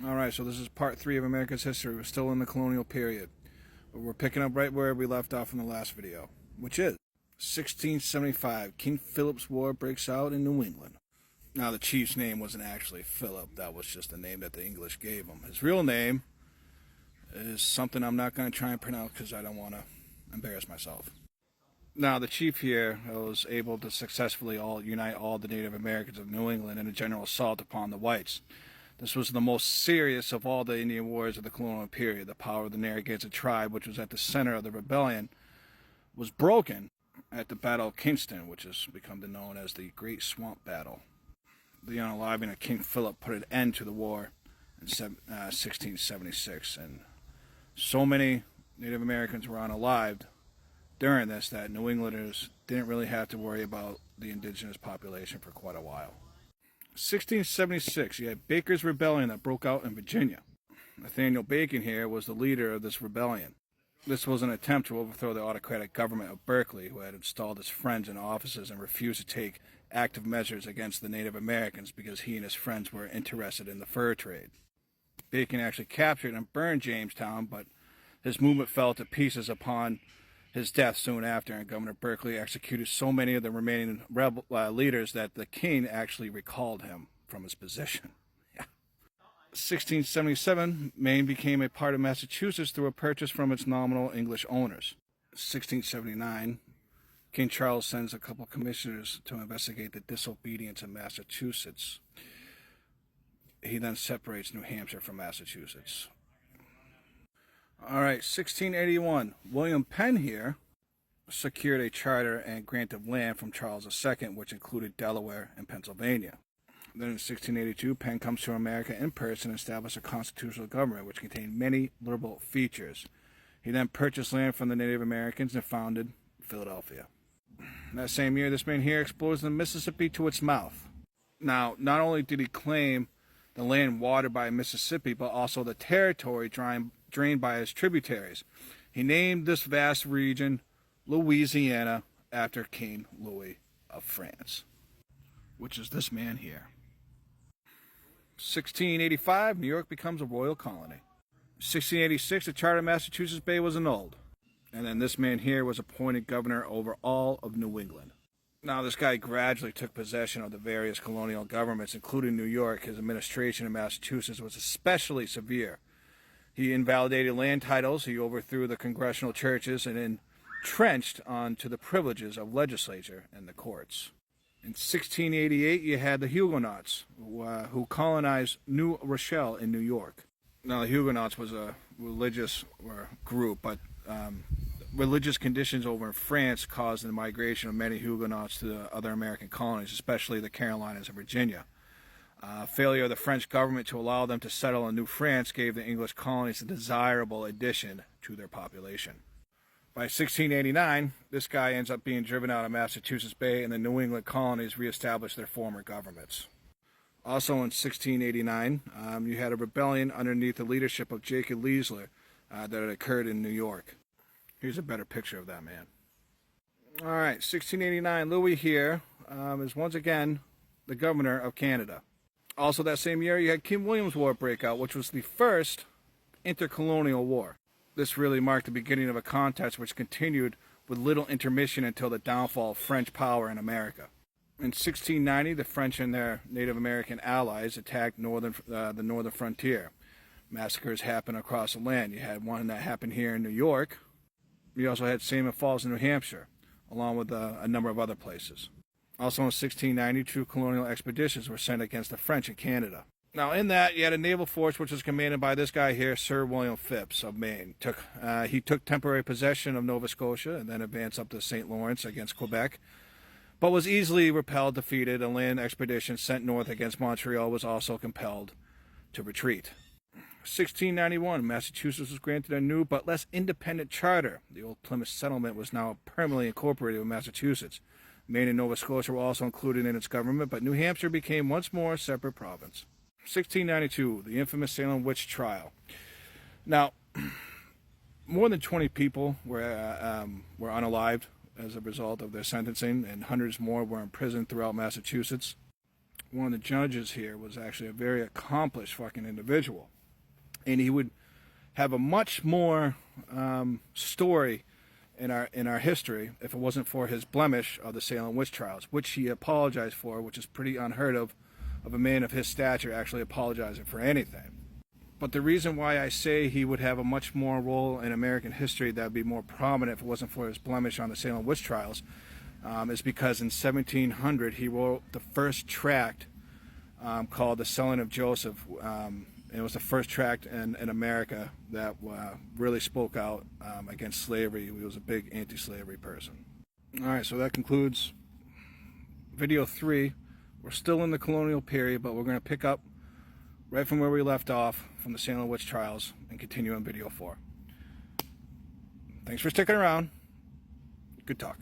Alright, so this is part 3 of America's history. We're still in the colonial period. We're picking up right where we left off in the last video, which is 1675. King Philip's War breaks out in New England. Now, the chief's name wasn't actually Philip. That was just the name that the English gave him. His real name is something I'm not going to try and pronounce because I don't want to embarrass myself. Now, the chief here was able to successfully unite all the Native Americans of New England in a general assault upon the whites. This was the most serious of all the Indian wars of the colonial period. The power of the Narragansett tribe, which was at the center of the rebellion, was broken at the Battle of Kingston, which has become known as the Great Swamp Battle. The unaliving of King Philip put an end to the war in 1676, and so many Native Americans were unalived during this that New Englanders didn't really have to worry about the indigenous population for quite a while. 1676, you had Baker's Rebellion that broke out in Virginia. Nathaniel Bacon here was the leader of this rebellion. This was an attempt to overthrow the autocratic government of Berkeley, who had installed his friends in offices and refused to take active measures against the Native Americans because he and his friends were interested in the fur trade. Bacon actually captured and burned Jamestown, but his movement fell to pieces upon his death soon after, and Governor Berkeley executed so many of the remaining rebel leaders that the king actually recalled him from his position. 1677, Maine became a part of Massachusetts through a purchase from its nominal English owners. 1679, King Charles sends a couple commissioners to investigate the disobedience in Massachusetts. He then separates New Hampshire from Massachusetts. Alright, 1681, William Penn here secured a charter and grant of land from Charles II, which included Delaware and Pennsylvania. Then in 1682, Penn comes to America in person and established a constitutional government which contained many liberal features. He then purchased land from the Native Americans and founded Philadelphia. That same year, this man here explores the Mississippi to its mouth. Now, not only did he claim the land watered by Mississippi, but also the territory drained by his tributaries. He named this vast region Louisiana after King Louis of France, which is this man here. 1685, New York becomes a royal colony. 1686, the charter of Massachusetts Bay was annulled. And then this man here was appointed governor over all of New England. Now, this guy gradually took possession of the various colonial governments, including New York. His administration in Massachusetts was especially severe. He invalidated land titles, he overthrew the congressional churches, and entrenched onto the privileges of legislature and the courts. In 1688, you had the Huguenots, who colonized New Rochelle in New York. Now, the Huguenots was a religious group, but religious conditions over in France caused the migration of many Huguenots to the other American colonies, especially the Carolinas and Virginia. Failure of the French government to allow them to settle in New France gave the English colonies a desirable addition to their population. By 1689, this guy ends up being driven out of Massachusetts Bay, and the New England colonies reestablished their former governments. Also in 1689, you had a rebellion underneath the leadership of Jacob Leisler that had occurred in New York. Here's a better picture of that man. Alright, 1689, Louis here is once again the governor of Canada. Also that same year, you had King William's War break out, which was the first intercolonial war. This really marked the beginning of a contest which continued with little intermission until the downfall of French power in America. In 1690, the French and their Native American allies attacked the northern frontier. Massacres happened across the land. You had one that happened here in New York. You also had Salmon Falls in New Hampshire, along with a number of other places. Also in 1690, 2 colonial expeditions were sent against the French in Canada. Now in that, you had a naval force which was commanded by this guy here, Sir William Phips of Maine. He took temporary possession of Nova Scotia and then advanced up to St. Lawrence against Quebec, but was easily repelled, defeated. A land expedition sent north against Montreal was also compelled to retreat. 1691, Massachusetts was granted a new but less independent charter. The old Plymouth settlement was now permanently incorporated with Massachusetts. Maine and Nova Scotia were also included in its government, but New Hampshire became once more a separate province. 1692, the infamous Salem witch trial. Now, more than 20 people were unalived as a result of their sentencing, and hundreds more were imprisoned throughout Massachusetts. one of the judges here was actually a very accomplished fucking individual, and he would have a much more story in our history if it wasn't for his blemish of the Salem witch trials, which he apologized for, which is pretty unheard of a man of his stature actually apologizing for anything. But the reason why I say he would have a much more role in American history that would be more prominent if it wasn't for his blemish on the Salem witch trials is because in 1700 he wrote the first tract called The Selling of Joseph. It was the first tract in America that really spoke out against slavery. He was a big anti-slavery person. Alright, so that concludes video 3. We're still in the colonial period, but we're going to pick up right from where we left off from the Salem witch trials and continue on video 4. Thanks for sticking around. Good talk.